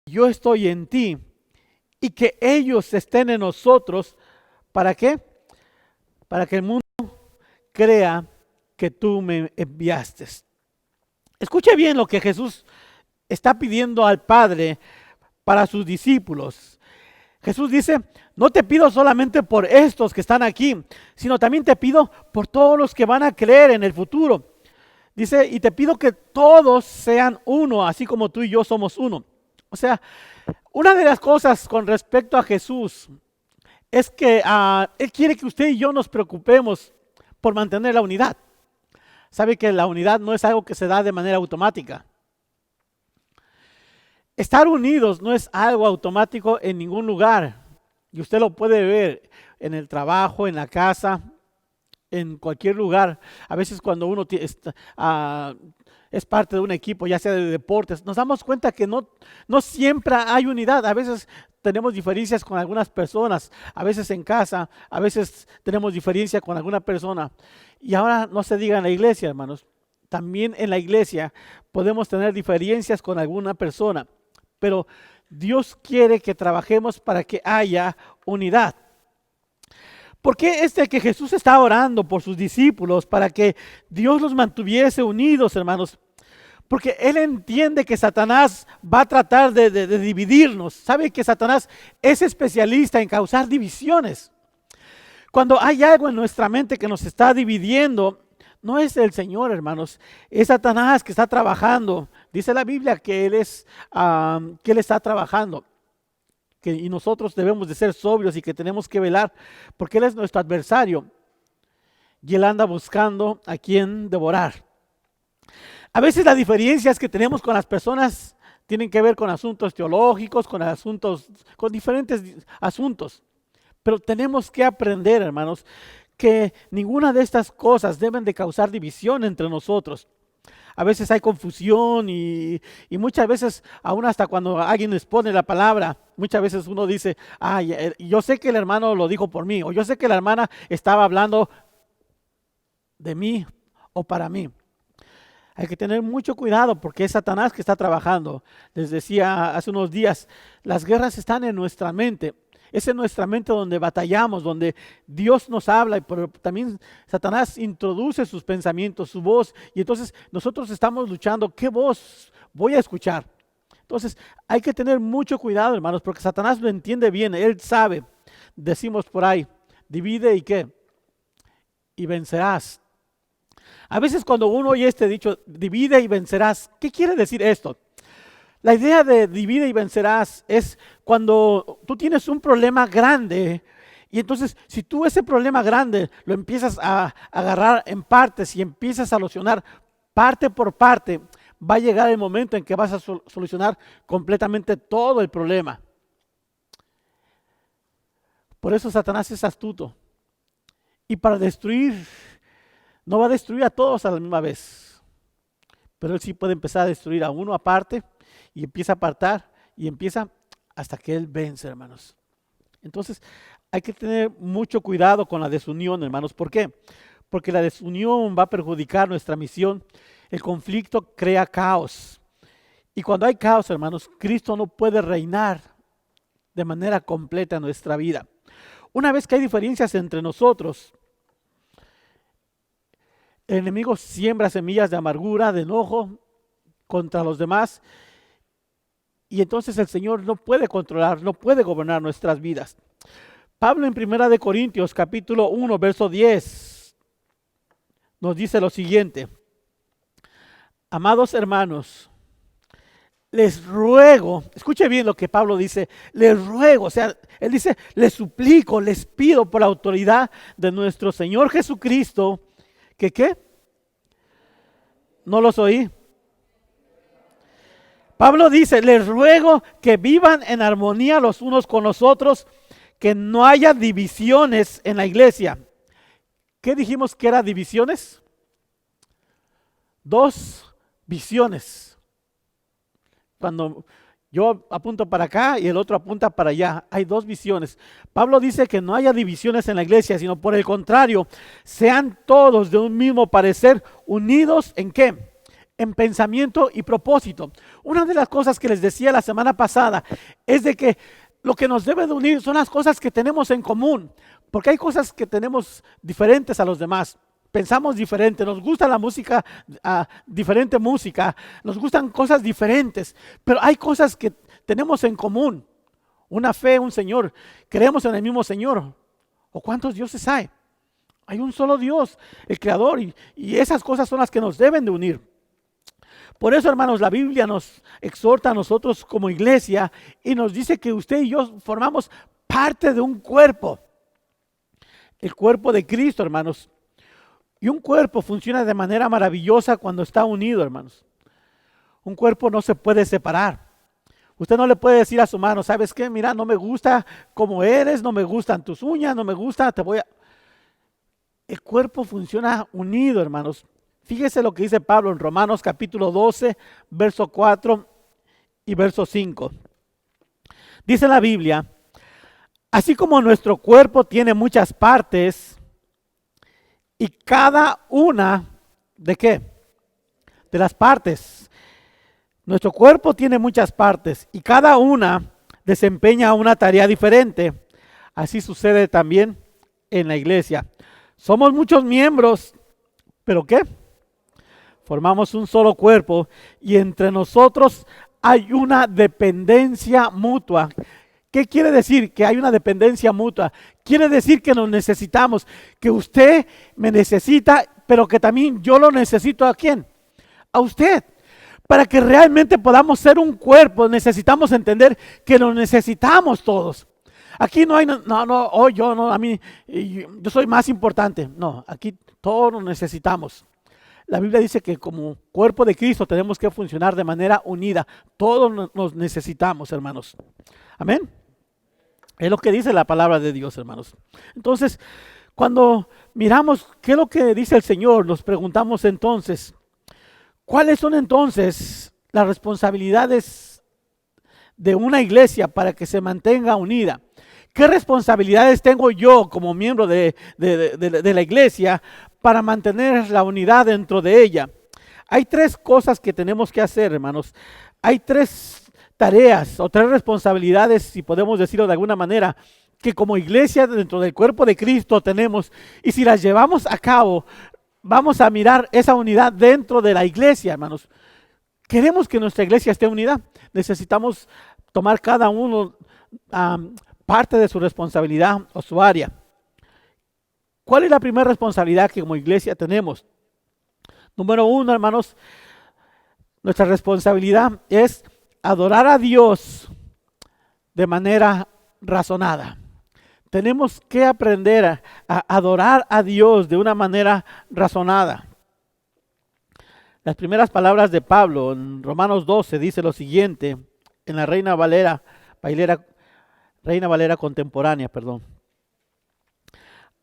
yo estoy en ti y que ellos estén en nosotros. ¿Para qué? Para que el mundo crea que tú me enviaste. Escuche bien lo que Jesús está pidiendo al Padre para sus discípulos. Jesús dice, no te pido solamente por estos que están aquí, sino también te pido por todos los que van a creer en el futuro. Dice, y te pido que todos sean uno, así como tú y yo somos uno. O sea, una de las cosas con respecto a Jesús es que Él quiere que usted y yo nos preocupemos por mantener la unidad. Sabe que la unidad no es algo que se da de manera automática. Estar unidos no es algo automático en ningún lugar. Y usted lo puede ver en el trabajo, en la casa, en cualquier lugar. A veces cuando uno es parte de un equipo, ya sea de deportes, nos damos cuenta que no siempre hay unidad. A veces tenemos diferencias con algunas personas, a veces en casa, a veces tenemos diferencia con alguna persona. Y ahora no se diga en la iglesia, hermanos. También en la iglesia podemos tener diferencias con alguna persona, pero Dios quiere que trabajemos para que haya unidad. ¿Por qué que Jesús está orando por sus discípulos para que Dios los mantuviese unidos, hermanos? Porque Él entiende que Satanás va a tratar de dividirnos. Sabe que Satanás es especialista en causar divisiones. Cuando hay algo en nuestra mente que nos está dividiendo, no es el Señor, hermanos, es Satanás que está trabajando. Dice la Biblia que Él está trabajando. Y nosotros debemos de ser sobrios y que tenemos que velar porque Él es nuestro adversario y Él anda buscando a quien devorar. A veces las diferencias que tenemos con las personas tienen que ver con asuntos teológicos, con diferentes asuntos, pero tenemos que aprender, hermanos, que ninguna de estas cosas deben de causar división entre nosotros. A veces hay confusión y muchas veces, aún hasta cuando alguien les pone la palabra, muchas veces uno dice, yo sé que el hermano lo dijo por mí, o yo sé que la hermana estaba hablando de mí o para mí. Hay que tener mucho cuidado porque es Satanás que está trabajando. Les decía hace unos días, las guerras están en nuestra mente. Es en nuestra mente donde batallamos, donde Dios nos habla, pero también Satanás introduce sus pensamientos, su voz, y entonces nosotros estamos luchando, ¿qué voz voy a escuchar? Entonces hay que tener mucho cuidado, hermanos, porque Satanás lo entiende bien, él sabe. Decimos por ahí, divide y ¿qué? Y vencerás. A veces cuando uno oye este dicho, divide y vencerás, ¿qué quiere decir esto? La idea de divide y vencerás es cuando tú tienes un problema grande y entonces si tú ese problema grande lo empiezas a agarrar en partes y empiezas a solucionar parte por parte, va a llegar el momento en que vas a solucionar completamente todo el problema. Por eso Satanás es astuto y para destruir, no va a destruir a todos a la misma vez, pero él sí puede empezar a destruir a uno aparte. Y empieza a apartar y empieza hasta que Él vence, hermanos. Entonces hay que tener mucho cuidado con la desunión, hermanos. ¿Por qué? Porque la desunión va a perjudicar nuestra misión. El conflicto crea caos. Y cuando hay caos, hermanos, Cristo no puede reinar de manera completa en nuestra vida. Una vez que hay diferencias entre nosotros, el enemigo siembra semillas de amargura, de enojo contra los demás. Y entonces el Señor no puede controlar, no puede gobernar nuestras vidas. Pablo en 1 Corintios capítulo 1, verso 10, nos dice lo siguiente. Amados hermanos, les ruego, escuche bien lo que Pablo dice, les ruego, o sea, él dice, les suplico, les pido por la autoridad de nuestro Señor Jesucristo, que ¿qué? No los oí. Pablo dice, les ruego que vivan en armonía los unos con los otros, que no haya divisiones en la iglesia. ¿Qué dijimos que eran divisiones? 2 visiones. Cuando yo apunto para acá y el otro apunta para allá, hay 2 visiones. Pablo dice que no haya divisiones en la iglesia, sino por el contrario, sean todos de un mismo parecer, unidos ¿en qué? en pensamiento y propósito. Una de las cosas que les decía la semana pasada es de que lo que nos debe de unir son las cosas que tenemos en común, porque hay cosas que tenemos diferentes a los demás. Pensamos diferente, nos gusta la música, diferente música, nos gustan cosas diferentes, pero hay cosas que tenemos en común. Una fe, un Señor, creemos en el mismo Señor. ¿O cuántos dioses hay? Hay un solo Dios, el Creador, y esas cosas son las que nos deben de unir. Por eso, hermanos, la Biblia nos exhorta a nosotros como iglesia y nos dice que usted y yo formamos parte de un cuerpo. El cuerpo de Cristo, hermanos. Y un cuerpo funciona de manera maravillosa cuando está unido, hermanos. Un cuerpo no se puede separar. Usted no le puede decir a su mano, ¿sabes qué? Mira, no me gusta cómo eres, no me gustan tus uñas, no me gusta, te voy a... El cuerpo funciona unido, hermanos. Fíjese lo que dice Pablo en Romanos capítulo 12, verso 4 y verso 5. Dice la Biblia, así como nuestro cuerpo tiene muchas partes y cada una, ¿de qué? De las partes. Nuestro cuerpo tiene muchas partes y cada una desempeña una tarea diferente. Así sucede también en la iglesia. Somos muchos miembros, ¿pero qué? Formamos un solo cuerpo y entre nosotros hay una dependencia mutua. ¿Qué quiere decir que hay una dependencia mutua? Quiere decir que nos necesitamos, que usted me necesita, pero que también yo lo necesito. ¿A quién? A usted. Para que realmente podamos ser un cuerpo, necesitamos entender que nos necesitamos todos. Aquí no hay, a mí, yo soy más importante. No, aquí todos nos necesitamos. La Biblia dice que como cuerpo de Cristo tenemos que funcionar de manera unida. Todos nos necesitamos, hermanos. Amén. Es lo que dice la palabra de Dios, hermanos. Entonces, cuando miramos qué es lo que dice el Señor, nos preguntamos entonces, ¿cuáles son entonces las responsabilidades de una iglesia para que se mantenga unida? ¿Qué responsabilidades tengo yo como miembro de la iglesia para mantener la unidad dentro de ella? Hay tres cosas que tenemos que hacer, hermanos. Hay tres tareas o tres responsabilidades, si podemos decirlo de alguna manera, que como iglesia dentro del cuerpo de Cristo tenemos. Y si las llevamos a cabo, vamos a mirar esa unidad dentro de la iglesia, hermanos. Queremos que nuestra iglesia esté unida. Necesitamos tomar cada uno parte de su responsabilidad o su área. ¿Cuál es la primera responsabilidad que como iglesia tenemos? Número uno, hermanos, nuestra responsabilidad es adorar a Dios de manera razonada. Tenemos que aprender a adorar a Dios de una manera razonada. Las primeras palabras de Pablo en Romanos 12 dice lo siguiente, en la Reina Valera contemporánea, perdón.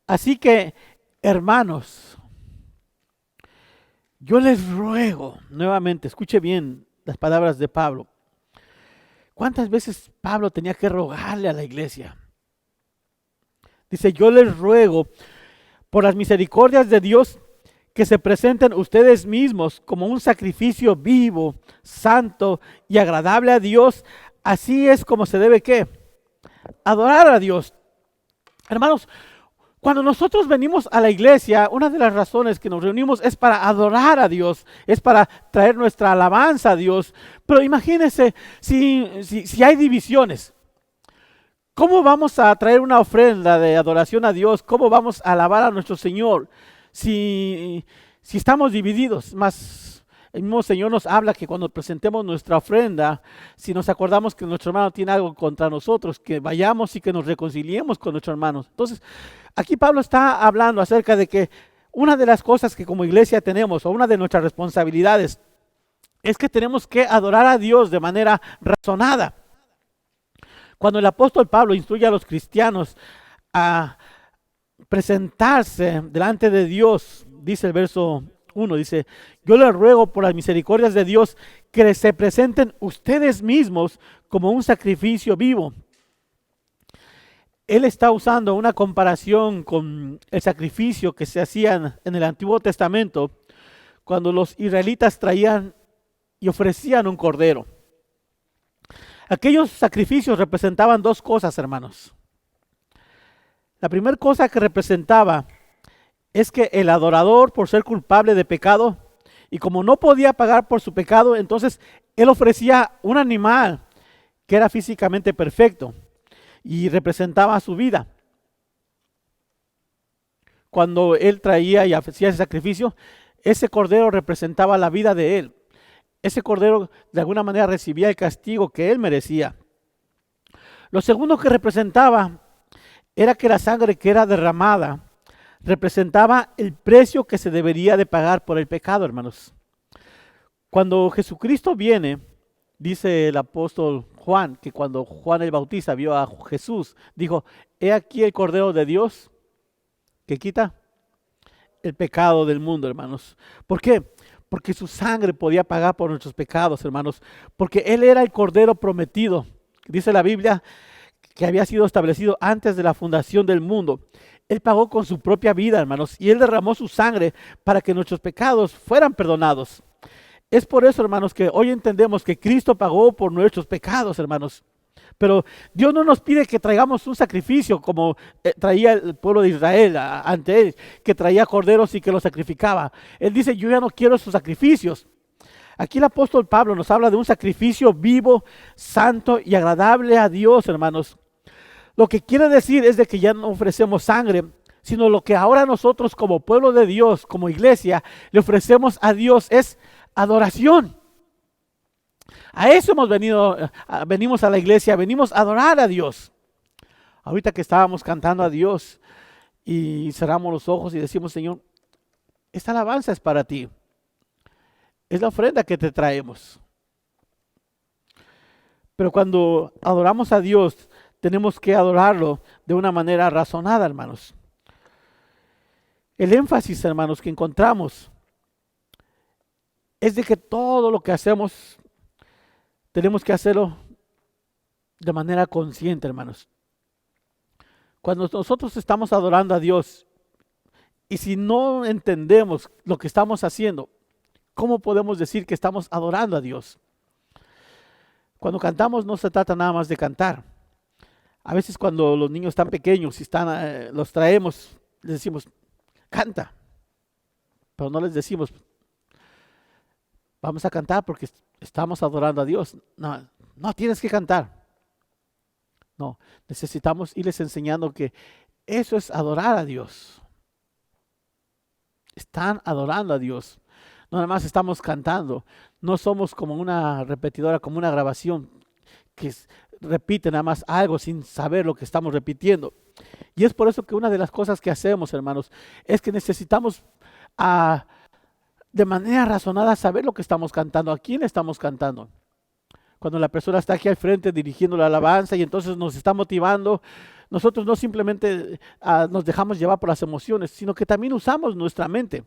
Así que, hermanos, yo les ruego, nuevamente, escuche bien las palabras de Pablo. ¿Cuántas veces Pablo tenía que rogarle a la iglesia? Dice, yo les ruego por las misericordias de Dios que se presenten ustedes mismos como un sacrificio vivo, santo y agradable a Dios. Así es como se debe, ¿qué? Adorar a Dios. Hermanos, cuando nosotros venimos a la iglesia, una de las razones que nos reunimos es para adorar a Dios, es para traer nuestra alabanza a Dios. Pero imagínense si hay divisiones. ¿Cómo vamos a traer una ofrenda de adoración a Dios? ¿Cómo vamos a alabar a nuestro Señor si estamos divididos? Más, el mismo Señor nos habla que cuando presentemos nuestra ofrenda, si nos acordamos que nuestro hermano tiene algo contra nosotros, que vayamos y que nos reconciliemos con nuestros hermanos. Entonces, aquí Pablo está hablando acerca de que una de las cosas que como iglesia tenemos, o una de nuestras responsabilidades, es que tenemos que adorar a Dios de manera razonada. Cuando el apóstol Pablo instruye a los cristianos a presentarse delante de Dios, dice el verso 1, dice, yo les ruego por las misericordias de Dios que se presenten ustedes mismos como un sacrificio vivo. Él está usando una comparación con el sacrificio que se hacía en el Antiguo Testamento, cuando los israelitas traían y ofrecían un cordero. Aquellos sacrificios representaban dos cosas, hermanos. La primera cosa que representaba es que el adorador, por ser culpable de pecado, y como no podía pagar por su pecado, entonces él ofrecía un animal que era físicamente perfecto y representaba su vida. Cuando él traía y hacía ese sacrificio, ese cordero representaba la vida de él. Ese cordero de alguna manera recibía el castigo que él merecía. Lo segundo que representaba era que la sangre que era derramada representaba el precio que se debería de pagar por el pecado, hermanos. Cuando Jesucristo viene, dice el apóstol Juan, que cuando Juan el Bautista vio a Jesús, dijo, he aquí el Cordero de Dios que quita el pecado del mundo, hermanos. ¿Por qué? Porque su sangre podía pagar por nuestros pecados, hermanos. Porque Él era el Cordero prometido. Dice la Biblia que había sido establecido antes de la fundación del mundo. Él pagó con su propia vida, hermanos, y Él derramó su sangre para que nuestros pecados fueran perdonados. Es por eso, hermanos, que hoy entendemos que Cristo pagó por nuestros pecados, hermanos. Pero Dios no nos pide que traigamos un sacrificio como traía el pueblo de Israel ante Él, que traía corderos y que los sacrificaba. Él dice, yo ya no quiero esos sacrificios. Aquí el apóstol Pablo nos habla de un sacrificio vivo, santo y agradable a Dios, hermanos. Lo que quiere decir es de que ya no ofrecemos sangre, sino lo que ahora nosotros como pueblo de Dios, como iglesia, le ofrecemos a Dios es adoración. A eso hemos venido, venimos a la iglesia, venimos a adorar a Dios. Ahorita que estábamos cantando a Dios y cerramos los ojos y decimos, Señor, esta alabanza es para ti. Es la ofrenda que te traemos. Pero cuando adoramos a Dios, tenemos que adorarlo de una manera razonada, hermanos. El énfasis, hermanos, que encontramos es de que todo lo que hacemos tenemos que hacerlo de manera consciente, hermanos. Cuando nosotros estamos adorando a Dios y si no entendemos lo que estamos haciendo, ¿cómo podemos decir que estamos adorando a Dios? Cuando cantamos no se trata nada más de cantar. A veces cuando los niños están pequeños y los traemos, les decimos, canta. Pero no les decimos, vamos a cantar porque estamos adorando a Dios. No, no tienes que cantar. No, necesitamos irles enseñando que eso es adorar a Dios. Están adorando a Dios. No nada más estamos cantando. No somos como una repetidora, como una grabación que repite nada más algo sin saber lo que estamos repitiendo. Y es por eso que una de las cosas que hacemos, hermanos, es que necesitamos de manera razonada saber lo que estamos cantando, a quién estamos cantando. Cuando la persona está aquí al frente dirigiendo la alabanza y entonces nos está motivando, nosotros no simplemente nos dejamos llevar por las emociones, sino que también usamos nuestra mente.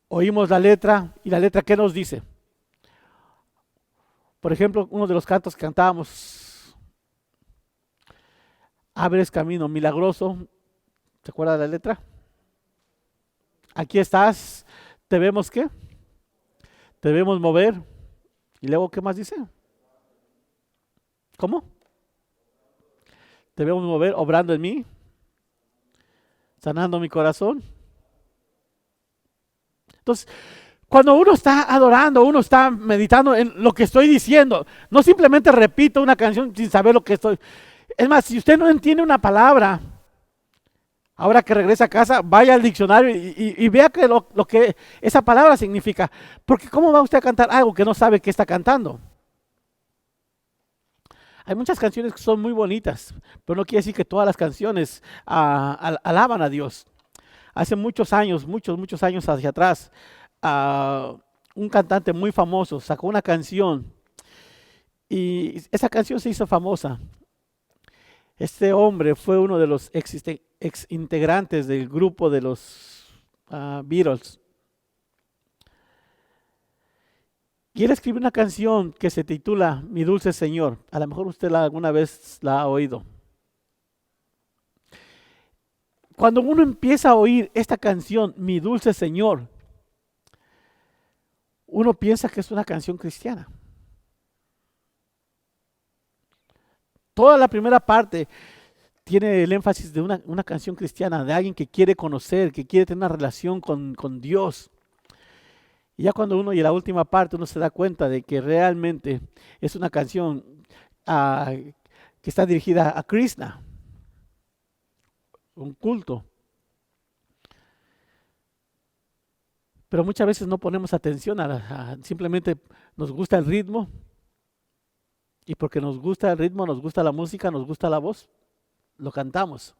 Oímos la letra y la letra ¿qué nos dice? Por ejemplo, uno de los cantos que cantábamos, abres camino milagroso, ¿se acuerda de la letra? Aquí estás, te vemos ¿qué? Te vemos mover. ¿Y luego qué más dice? ¿Cómo? Te vemos mover, obrando en mí, sanando mi corazón. Entonces, cuando uno está adorando, uno está meditando en lo que estoy diciendo, no simplemente repito una canción sin saber lo que estoy. Es más, si usted no entiende una palabra, ahora que regresa a casa, vaya al diccionario y vea que lo que esa palabra significa. Porque ¿cómo va usted a cantar algo que no sabe que está cantando? Hay muchas canciones que son muy bonitas, pero no quiere decir que todas las canciones alaban a Dios. Hace muchos años hacia atrás, un cantante muy famoso sacó una canción y esa canción se hizo famosa. Este hombre fue uno de los ex integrantes del grupo de los Beatles. Y él escribió una canción que se titula Mi Dulce Señor. A lo mejor usted alguna vez la ha oído. Cuando uno empieza a oír esta canción, Mi Dulce Señor, uno piensa que es una canción cristiana. Toda la primera parte tiene el énfasis de una canción cristiana, de alguien que quiere conocer, que quiere tener una relación con Dios. Y ya cuando uno, y en la última parte, uno se da cuenta de que realmente es una canción que está dirigida a Krishna, un culto. Pero muchas veces no ponemos atención simplemente nos gusta el ritmo, y porque nos gusta el ritmo, nos gusta la música, nos gusta la voz, lo cantamos.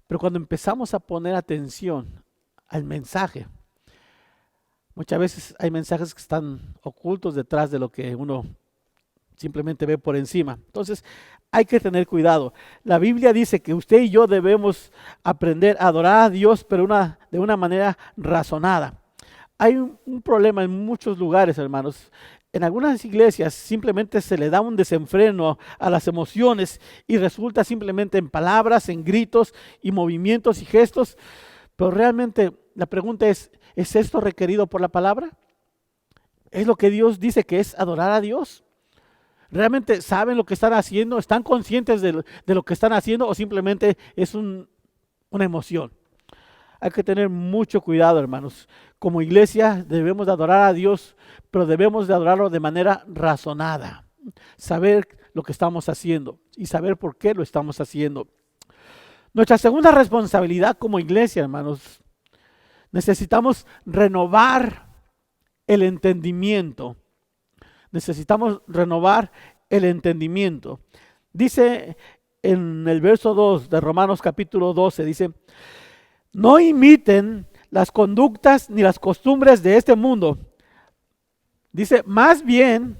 Pero cuando empezamos a poner atención al mensaje, muchas veces hay mensajes que están ocultos detrás de lo que uno simplemente ve por encima. Entonces hay que tener cuidado. La Biblia dice que usted y yo debemos aprender a adorar a Dios, pero de una manera razonada. Hay un problema en muchos lugares, hermanos. En algunas iglesias simplemente se le da un desenfreno a las emociones y resulta simplemente en palabras, en gritos y movimientos y gestos. Pero realmente la pregunta ¿es esto requerido por la palabra? ¿Es lo que Dios dice que es adorar a Dios? ¿Realmente saben lo que están haciendo? ¿Están conscientes de lo que están haciendo o simplemente es una emoción? Hay que tener mucho cuidado, hermanos. Como iglesia debemos de adorar a Dios, pero debemos de adorarlo de manera razonada. Saber lo que estamos haciendo y saber por qué lo estamos haciendo. Nuestra segunda responsabilidad como iglesia, hermanos, necesitamos renovar el entendimiento. Necesitamos renovar el entendimiento. Dice en el verso 2 de Romanos capítulo 12, dice: no imiten las conductas ni las costumbres de este mundo. Dice, más bien,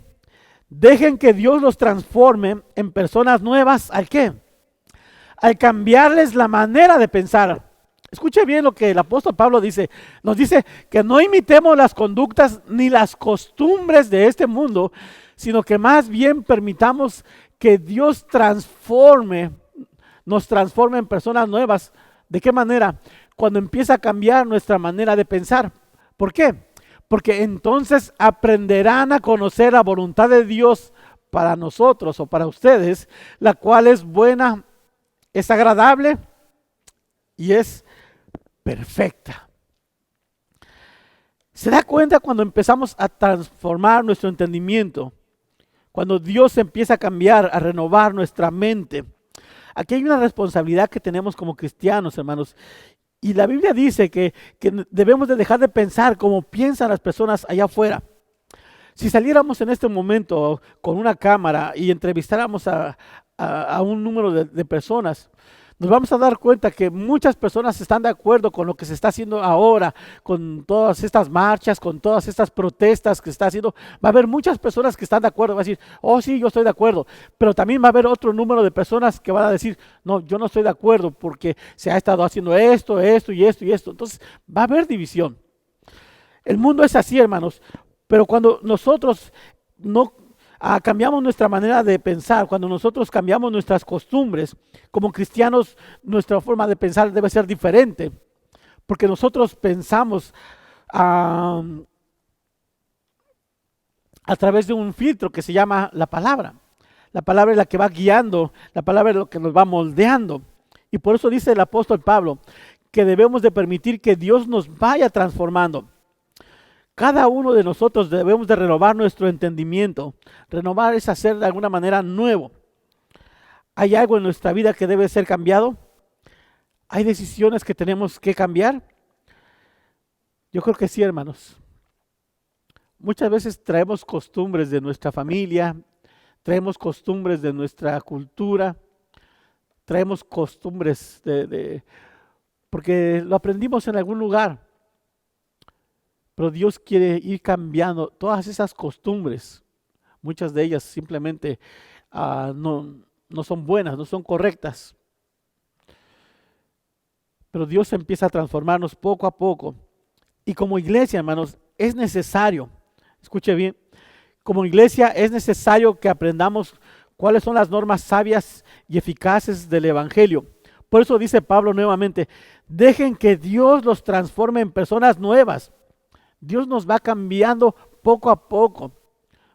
dejen que Dios los transforme en personas nuevas. ¿Al qué? Al cambiarles la manera de pensar. Escuche bien lo que el apóstol Pablo dice. Nos dice que no imitemos las conductas ni las costumbres de este mundo, sino que más bien permitamos que Dios nos transforme en personas nuevas. ¿De qué manera? Cuando empieza a cambiar nuestra manera de pensar. ¿Por qué? Porque entonces aprenderán a conocer la voluntad de Dios para nosotros o para ustedes, la cual es buena, es agradable y es perfecta. ¿Se da cuenta cuando empezamos a transformar nuestro entendimiento? Cuando Dios empieza a cambiar, a renovar nuestra mente. Aquí hay una responsabilidad que tenemos como cristianos, hermanos. Y la Biblia dice que debemos de dejar de pensar como piensan las personas allá afuera. Si saliéramos en este momento con una cámara y entrevistáramos a un número de personas, nos vamos a dar cuenta que muchas personas están de acuerdo con lo que se está haciendo ahora, con todas estas marchas, con todas estas protestas que se está haciendo. Va a haber muchas personas que están de acuerdo, va a decir, oh sí, yo estoy de acuerdo. Pero también va a haber otro número de personas que van a decir, no, yo no estoy de acuerdo porque se ha estado haciendo esto y esto y esto. Entonces va a haber división. El mundo es así, hermanos. Pero cuando nosotros no cambiamos nuestra manera de pensar, cuando nosotros cambiamos nuestras costumbres, como cristianos, nuestra forma de pensar debe ser diferente, porque nosotros pensamos a través de un filtro que se llama la palabra. La palabra es la que va guiando, la palabra es lo que nos va moldeando. Y por eso dice el apóstol Pablo que debemos de permitir que Dios nos vaya transformando. Cada uno de nosotros debemos de renovar nuestro entendimiento. Renovar es hacer de alguna manera nuevo. ¿Hay algo en nuestra vida que debe ser cambiado? ¿Hay decisiones que tenemos que cambiar? Yo creo que sí, hermanos. Muchas veces traemos costumbres de nuestra familia, traemos costumbres de nuestra cultura, traemos costumbres porque lo aprendimos en algún lugar. Pero Dios quiere ir cambiando todas esas costumbres. Muchas de ellas simplemente no son buenas, no son correctas. Pero Dios empieza a transformarnos poco a poco. Y como iglesia, hermanos, es necesario, escuche bien, como iglesia es necesario que aprendamos cuáles son las normas sabias y eficaces del Evangelio. Por eso dice Pablo nuevamente, dejen que Dios los transforme en personas nuevas. Dios nos va cambiando poco a poco.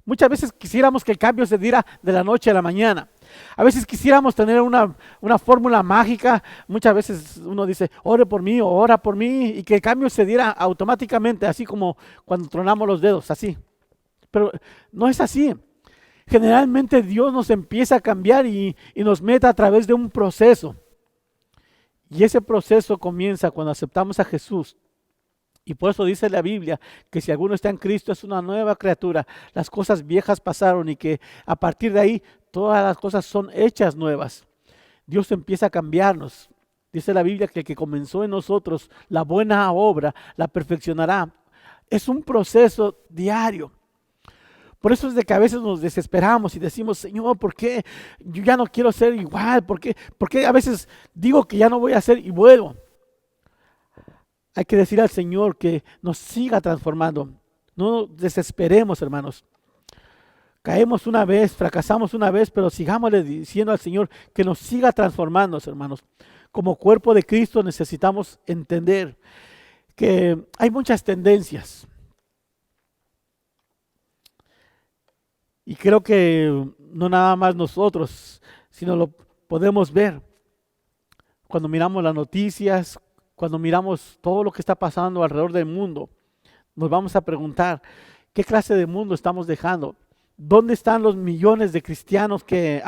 Muchas veces quisiéramos que el cambio se diera de la noche a la mañana. A veces quisiéramos tener una fórmula mágica. Muchas veces uno dice, ore por mí o ora por mí, y que el cambio se diera automáticamente, así como cuando tronamos los dedos, así. Pero no es así. Generalmente Dios nos empieza a cambiar y nos mete a través de un proceso. Y ese proceso comienza cuando aceptamos a Jesús. Y por eso dice la Biblia que si alguno está en Cristo es una nueva criatura. Las cosas viejas pasaron y que a partir de ahí todas las cosas son hechas nuevas. Dios empieza a cambiarnos. Dice la Biblia que el que comenzó en nosotros la buena obra la perfeccionará. Es un proceso diario. Por eso es de que a veces nos desesperamos y decimos, Señor, ¿por qué yo ya no quiero ser igual? ¿Por qué a veces digo que ya no voy a ser y vuelvo? Hay que decir al Señor que nos siga transformando. No nos desesperemos, hermanos. Caemos una vez, fracasamos una vez, pero sigámosle diciendo al Señor que nos siga transformando, hermanos. Como cuerpo de Cristo necesitamos entender que hay muchas tendencias. Y creo que no nada más nosotros, sino lo podemos ver cuando miramos las noticias, cuando miramos todo lo que está pasando alrededor del mundo. Nos vamos a preguntar, ¿qué clase de mundo estamos dejando? ¿Dónde están los millones de cristianos que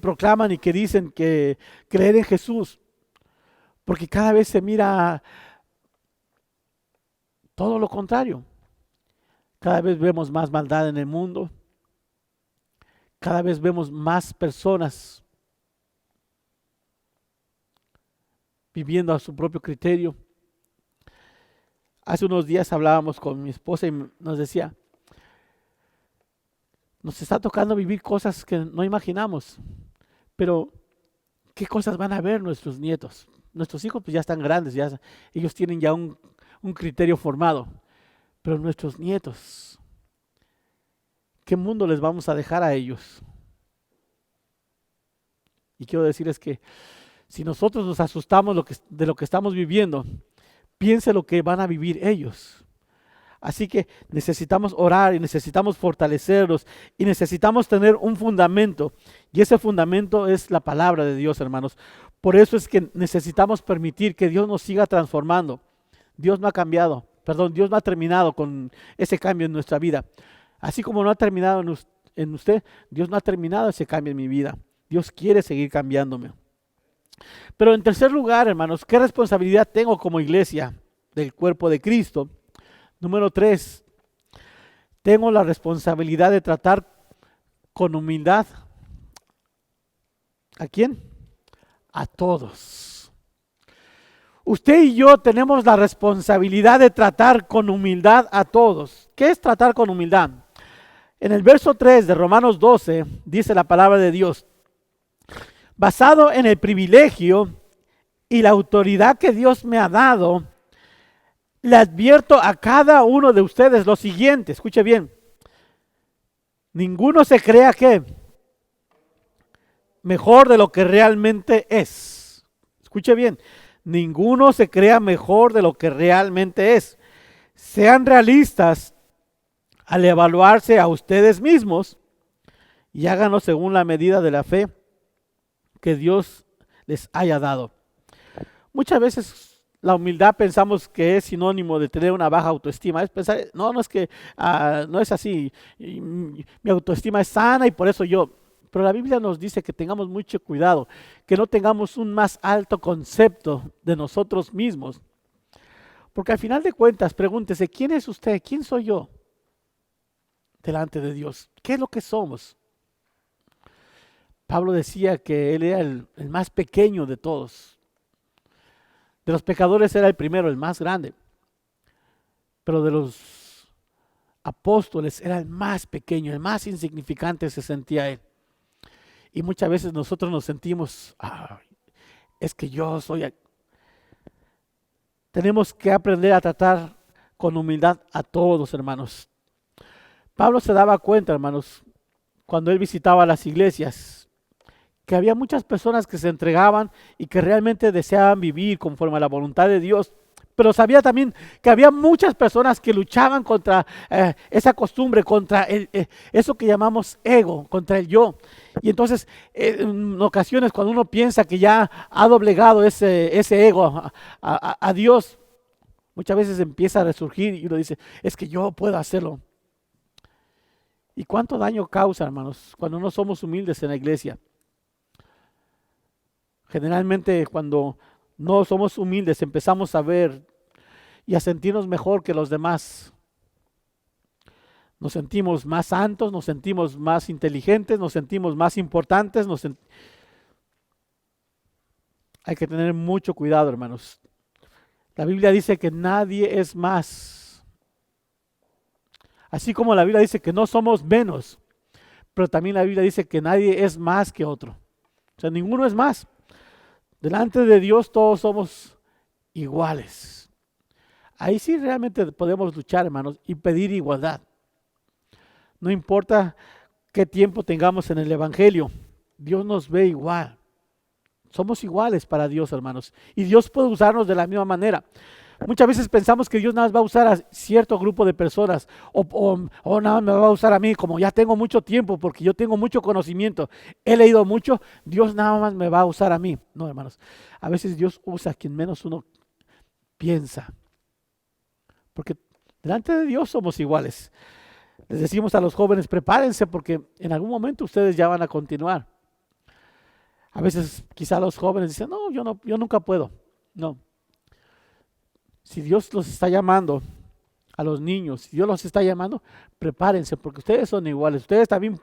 proclaman y que dicen que creer en Jesús? Porque cada vez se mira todo lo contrario. Cada vez vemos más maldad en el mundo. Cada vez vemos más personas viviendo a su propio criterio. Hace unos días hablábamos con mi esposa y nos decía, nos está tocando vivir cosas que no imaginamos, pero ¿qué cosas van a ver nuestros nietos? Nuestros hijos pues ya están grandes, ellos tienen ya un criterio formado, pero nuestros nietos, ¿qué mundo les vamos a dejar a ellos? Y quiero decirles que si nosotros nos asustamos de lo que estamos viviendo, piense lo que van a vivir ellos. Así que necesitamos orar y necesitamos fortalecerlos y necesitamos tener un fundamento. Y ese fundamento es la palabra de Dios, hermanos. Por eso es que necesitamos permitir que Dios nos siga transformando. Dios no ha cambiado, Dios no ha terminado con ese cambio en nuestra vida. Así como no ha terminado en usted, Dios no ha terminado ese cambio en mi vida. Dios quiere seguir cambiándome. Pero en tercer lugar, hermanos, ¿qué responsabilidad tengo como iglesia del cuerpo de Cristo? Número 3, tengo la responsabilidad de tratar con humildad. ¿A quién? A todos. Usted y yo tenemos la responsabilidad de tratar con humildad a todos. ¿Qué es tratar con humildad? En el verso 3 de Romanos 12 dice la palabra de Dios, basado en el privilegio y la autoridad que Dios me ha dado, le advierto a cada uno de ustedes lo siguiente, escuche bien, ninguno se crea que mejor de lo que realmente es. Escuche bien, ninguno se crea mejor de lo que realmente es. Sean realistas al evaluarse a ustedes mismos y háganlo según la medida de la fe que Dios les haya dado. Muchas veces la humildad pensamos que es sinónimo de tener una baja autoestima. Es pensar, no es que no es así. Mi autoestima es sana y por eso yo. Pero la Biblia nos dice que tengamos mucho cuidado, que no tengamos un más alto concepto de nosotros mismos. Porque al final de cuentas, pregúntese, ¿quién es usted? ¿Quién soy yo? Delante de Dios. ¿Qué es lo que somos? Pablo decía que él era el más pequeño de todos. De los pecadores era el primero, el más grande. Pero de los apóstoles era el más pequeño, el más insignificante se sentía él. Y muchas veces nosotros nos sentimos, es que yo soy... Tenemos que aprender a tratar con humildad a todos, hermanos. Pablo se daba cuenta, hermanos, cuando él visitaba las iglesias, que había muchas personas que se entregaban y que realmente deseaban vivir conforme a la voluntad de Dios, pero sabía también que había muchas personas que luchaban contra esa costumbre, contra eso que llamamos ego, contra el yo. Y entonces, en ocasiones cuando uno piensa que ya ha doblegado ese ego a Dios, muchas veces empieza a resurgir y uno dice, es que yo puedo hacerlo. ¿Y cuánto daño causa, hermanos, cuando no somos humildes en la iglesia? Generalmente cuando no somos humildes empezamos a ver y a sentirnos mejor que los demás. Nos sentimos más santos, nos sentimos más inteligentes, nos sentimos más importantes. Hay que tener mucho cuidado, hermanos. La Biblia dice que nadie es más. Así como la Biblia dice que no somos menos, pero también la Biblia dice que nadie es más que otro. O sea, ninguno es más. Delante de Dios todos somos iguales. Ahí sí realmente podemos luchar, hermanos, y pedir igualdad. No importa qué tiempo tengamos en el Evangelio, Dios nos ve igual. Somos iguales para Dios, hermanos. Y Dios puede usarnos de la misma manera. Muchas veces pensamos que Dios nada más va a usar a cierto grupo de personas o nada más me va a usar a mí, como ya tengo mucho tiempo, porque yo tengo mucho conocimiento, he leído mucho, Dios nada más me va a usar a mí. No, hermanos, a veces Dios usa a quien menos uno piensa, porque delante de Dios somos iguales. Les decimos a los jóvenes, prepárense porque en algún momento ustedes ya van a continuar. A veces quizá los jóvenes dicen, no, yo nunca puedo. No. Si Dios los está llamando a los niños, si Dios los está llamando, prepárense porque ustedes son iguales. Ustedes también,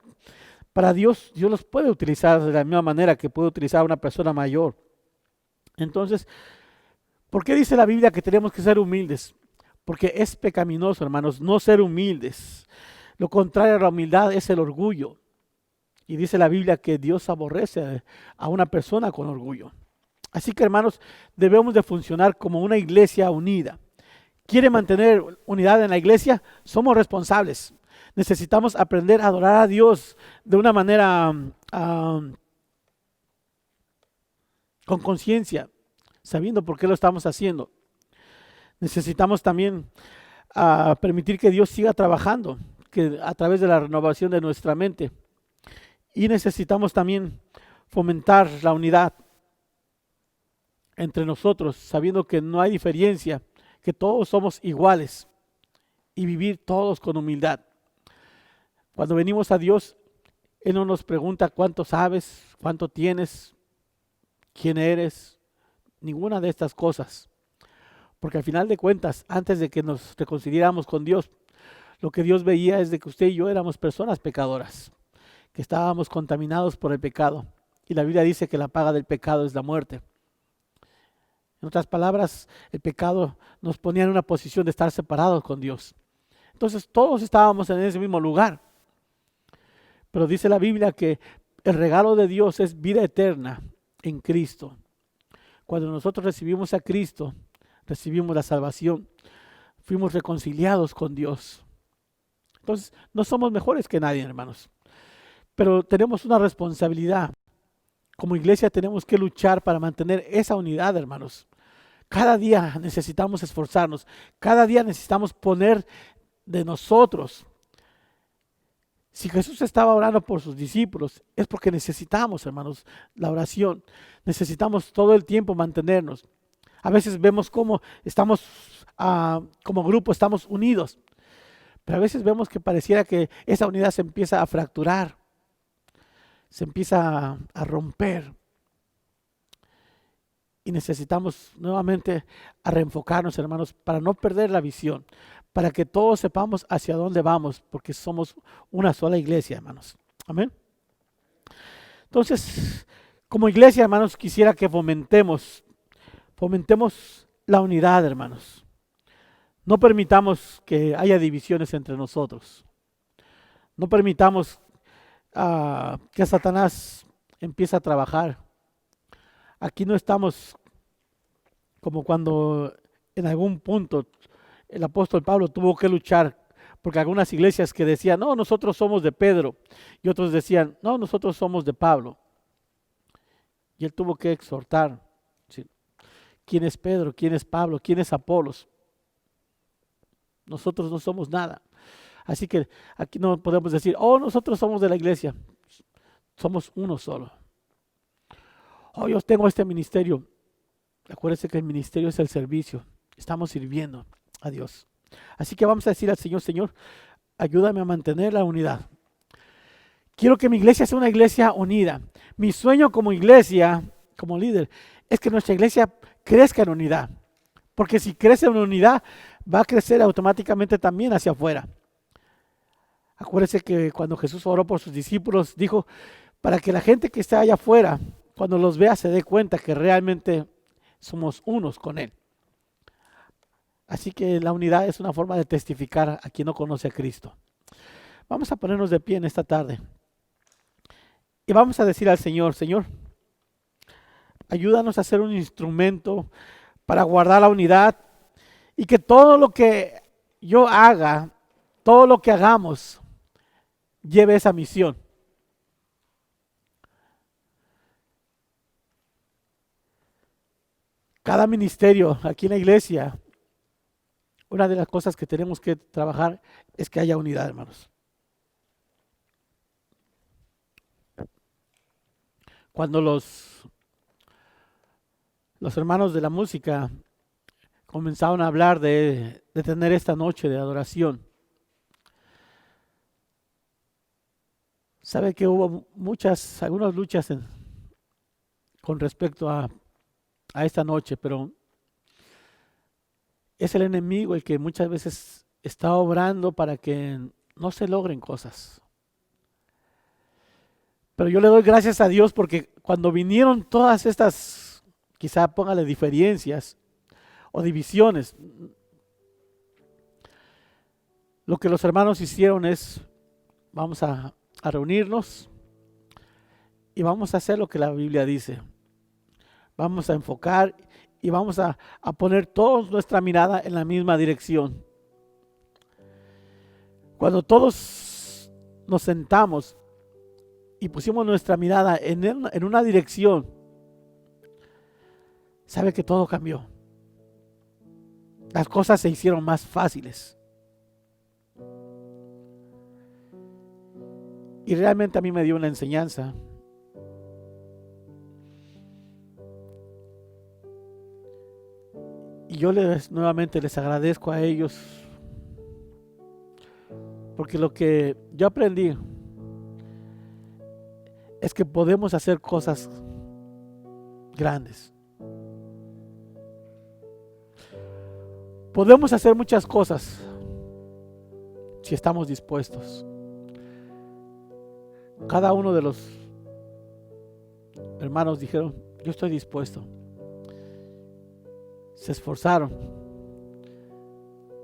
para Dios, Dios los puede utilizar de la misma manera que puede utilizar a una persona mayor. Entonces, ¿por qué dice la Biblia que tenemos que ser humildes? Porque es pecaminoso, hermanos, no ser humildes. Lo contrario a la humildad es el orgullo. Y dice la Biblia que Dios aborrece a una persona con orgullo. Así que, hermanos, debemos de funcionar como una iglesia unida. ¿Quiere mantener unidad en la iglesia? Somos responsables. Necesitamos aprender a adorar a Dios de una manera con conciencia, sabiendo por qué lo estamos haciendo. Necesitamos también permitir que Dios siga trabajando que a través de la renovación de nuestra mente. Y necesitamos también fomentar la unidad entre nosotros, sabiendo que no hay diferencia, que todos somos iguales y vivir todos con humildad. Cuando venimos a Dios, Él no nos pregunta cuánto sabes, cuánto tienes, quién eres, ninguna de estas cosas. Porque al final de cuentas, antes de que nos reconciliáramos con Dios, lo que Dios veía es de que usted y yo éramos personas pecadoras, que estábamos contaminados por el pecado. Y la Biblia dice que la paga del pecado es la muerte. En otras palabras, el pecado nos ponía en una posición de estar separados con Dios. Entonces todos estábamos en ese mismo lugar. Pero dice la Biblia que el regalo de Dios es vida eterna en Cristo. Cuando nosotros recibimos a Cristo, recibimos la salvación. Fuimos reconciliados con Dios. Entonces no somos mejores que nadie, hermanos. Pero tenemos una responsabilidad. Como iglesia tenemos que luchar para mantener esa unidad, hermanos. Cada día necesitamos esforzarnos. Cada día necesitamos poner de nosotros. Si Jesús estaba orando por sus discípulos, es porque necesitamos, hermanos, la oración. Necesitamos todo el tiempo mantenernos. A veces vemos cómo estamos, como grupo, estamos unidos. Pero a veces vemos que pareciera que esa unidad se empieza a fracturar. Se empieza a romper y necesitamos nuevamente a reenfocarnos, hermanos, para no perder la visión, para que todos sepamos hacia dónde vamos, porque somos una sola iglesia, hermanos. Amén. Entonces, como iglesia, hermanos, quisiera que fomentemos la unidad, hermanos. No permitamos que haya divisiones entre nosotros. No permitamos que Satanás empiece a trabajar. Aquí no estamos como cuando en algún punto el apóstol Pablo tuvo que luchar, porque algunas iglesias que decían, no, nosotros somos de Pedro, y otros decían, no, nosotros somos de Pablo. Y él tuvo que exhortar, ¿sí?, ¿Quién es Pedro? ¿Quién es Pablo? ¿Quién es Apolos? Nosotros no somos nada. Así que aquí no podemos decir, oh, nosotros somos de la iglesia. Somos uno solo. Oh, yo tengo este ministerio. Acuérdense que el ministerio es el servicio. Estamos sirviendo a Dios. Así que vamos a decir al Señor, Señor, ayúdame a mantener la unidad. Quiero que mi iglesia sea una iglesia unida. Mi sueño como iglesia, como líder, es que nuestra iglesia crezca en unidad. Porque si crece en unidad, va a crecer automáticamente también hacia afuera. Acuérdense que cuando Jesús oró por sus discípulos, dijo, para que la gente que está allá afuera, cuando los vea, se dé cuenta que realmente somos unos con Él. Así que la unidad es una forma de testificar a quien no conoce a Cristo. Vamos a ponernos de pie en esta tarde. Y vamos a decir al Señor, Señor, ayúdanos a ser un instrumento para guardar la unidad y que todo lo que yo haga, todo lo que hagamos, lleve esa misión. Cada ministerio aquí en la iglesia, una de las cosas que tenemos que trabajar es que haya unidad, hermanos. Cuando los hermanos de la música comenzaron a hablar de tener esta noche de adoración, sabe que hubo algunas luchas con respecto a esta noche, pero es el enemigo el que muchas veces está obrando para que no se logren cosas. Pero yo le doy gracias a Dios porque cuando vinieron todas estas, quizá póngale diferencias o divisiones, lo que los hermanos hicieron es, vamos a reunirnos y vamos a hacer lo que la Biblia dice. Vamos a enfocar y vamos a poner toda nuestra mirada en la misma dirección. Cuando todos nos sentamos y pusimos nuestra mirada en una dirección, sabe que todo cambió. Las cosas se hicieron más fáciles. Y realmente a mí me dio una enseñanza. Y yo nuevamente les agradezco a ellos. Porque lo que yo aprendí es que podemos hacer cosas grandes. Podemos hacer muchas cosas si estamos dispuestos. Cada uno de los hermanos dijeron, yo estoy dispuesto. Se esforzaron,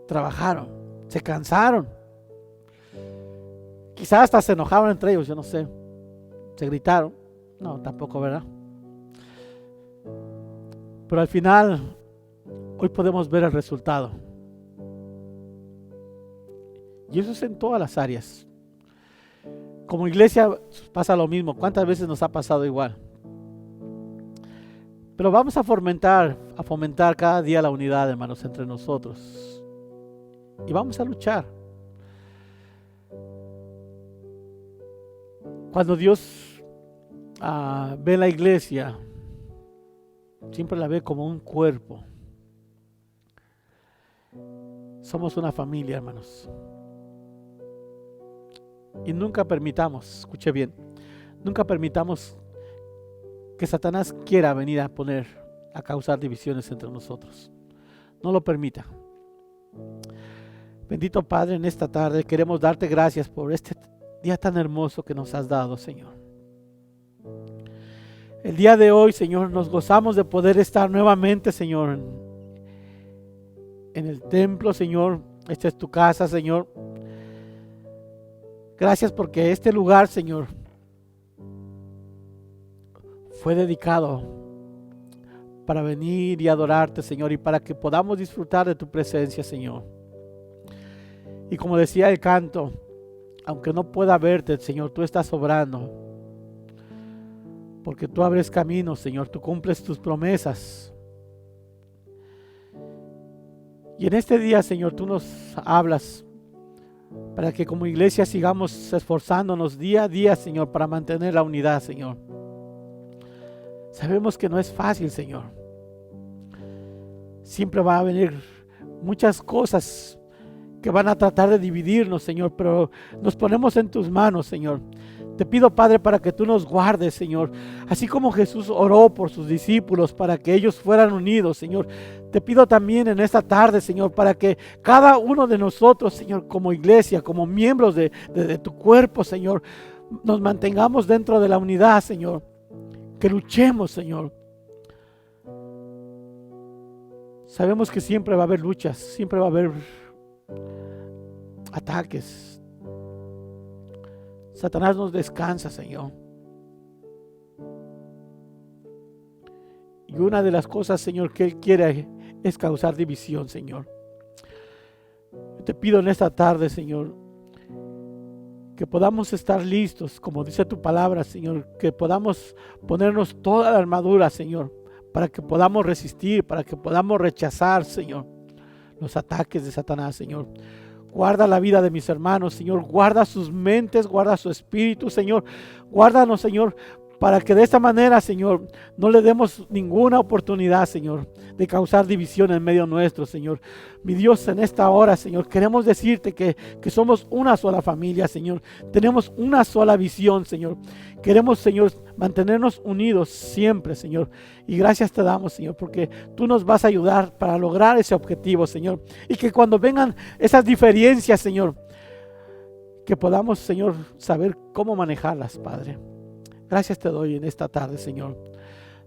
trabajaron, se cansaron. Quizás hasta se enojaron entre ellos, yo no sé. Se gritaron. No, tampoco, ¿verdad? Pero al final, hoy podemos ver el resultado. Y eso es en todas las áreas. Como iglesia pasa lo mismo. ¿Cuántas veces nos ha pasado igual? Pero vamos a fomentar cada día la unidad, hermanos, entre nosotros. Y vamos a luchar. Cuando Dios ve la iglesia, siempre la ve como un cuerpo. Somos una familia, hermanos. Y nunca permitamos, escuche bien, nunca permitamos que Satanás quiera venir a causar divisiones entre nosotros. No lo permita. Bendito Padre, en esta tarde queremos darte gracias por este día tan hermoso que nos has dado, Señor. El día de hoy, Señor, nos gozamos de poder estar nuevamente, Señor, en el templo, Señor. Esta es tu casa, Señor. Gracias porque este lugar, Señor, fue dedicado para venir y adorarte, Señor, y para que podamos disfrutar de tu presencia, Señor. Y como decía el canto, aunque no pueda verte, Señor, tú estás obrando, porque tú abres caminos, Señor, tú cumples tus promesas. Y en este día, Señor, tú nos hablas para que como iglesia sigamos esforzándonos día a día, Señor, para mantener la unidad, Señor. Sabemos que no es fácil, Señor. Siempre va a venir muchas cosas que van a tratar de dividirnos, Señor, pero nos ponemos en tus manos, Señor. Te pido, Padre, para que tú nos guardes, Señor. Así como Jesús oró por sus discípulos para que ellos fueran unidos, Señor. Te pido también en esta tarde, Señor, para que cada uno de nosotros, Señor, como iglesia, como miembros de tu cuerpo, Señor, nos mantengamos dentro de la unidad, Señor. Que luchemos, Señor. Sabemos que siempre va a haber luchas, siempre va a haber ataques. Satanás nos descansa, Señor. Y una de las cosas, Señor, que Él quiere es causar división, Señor. Yo te pido en esta tarde, Señor, que podamos estar listos, como dice tu palabra, Señor, que podamos ponernos toda la armadura, Señor, para que podamos resistir, para que podamos rechazar, Señor, los ataques de Satanás, Señor. Guarda la vida de mis hermanos, Señor. Guarda sus mentes, guarda su espíritu, Señor. Guárdanos, Señor, para que de esta manera, Señor, no le demos ninguna oportunidad, Señor, de causar división en medio nuestro, Señor. Mi Dios, en esta hora, Señor, queremos decirte que somos una sola familia, Señor. Tenemos una sola visión, Señor. Queremos, Señor, mantenernos unidos siempre, Señor. Y gracias te damos, Señor, porque tú nos vas a ayudar para lograr ese objetivo, Señor. Y que cuando vengan esas diferencias, Señor, que podamos, Señor, saber cómo manejarlas, Padre. Gracias te doy en esta tarde, Señor.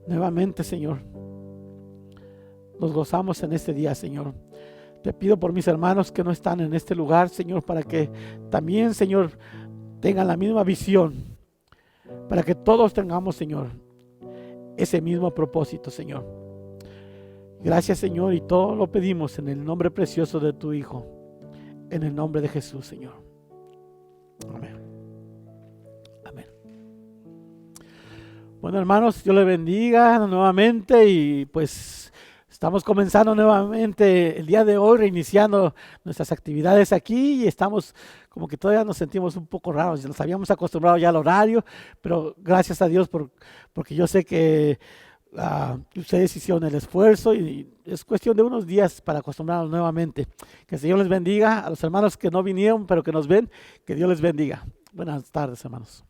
Nuevamente, Señor, nos gozamos en este día, Señor. Te pido por mis hermanos que no están en este lugar, Señor, para que también, Señor, tengan la misma visión. Para que todos tengamos, Señor, ese mismo propósito, Señor. Gracias, Señor, y todo lo pedimos en el nombre precioso de tu Hijo. En el nombre de Jesús, Señor. Amén. Amén. Bueno, hermanos, Dios les bendiga nuevamente y pues estamos comenzando nuevamente el día de hoy, reiniciando nuestras actividades aquí y estamos como que todavía nos sentimos un poco raros, nos habíamos acostumbrado ya al horario, pero gracias a Dios porque yo sé que ustedes hicieron el esfuerzo y es cuestión de unos días para acostumbrarnos nuevamente. Que el Señor les bendiga, a los hermanos que no vinieron pero que nos ven, que Dios les bendiga. Buenas tardes, hermanos.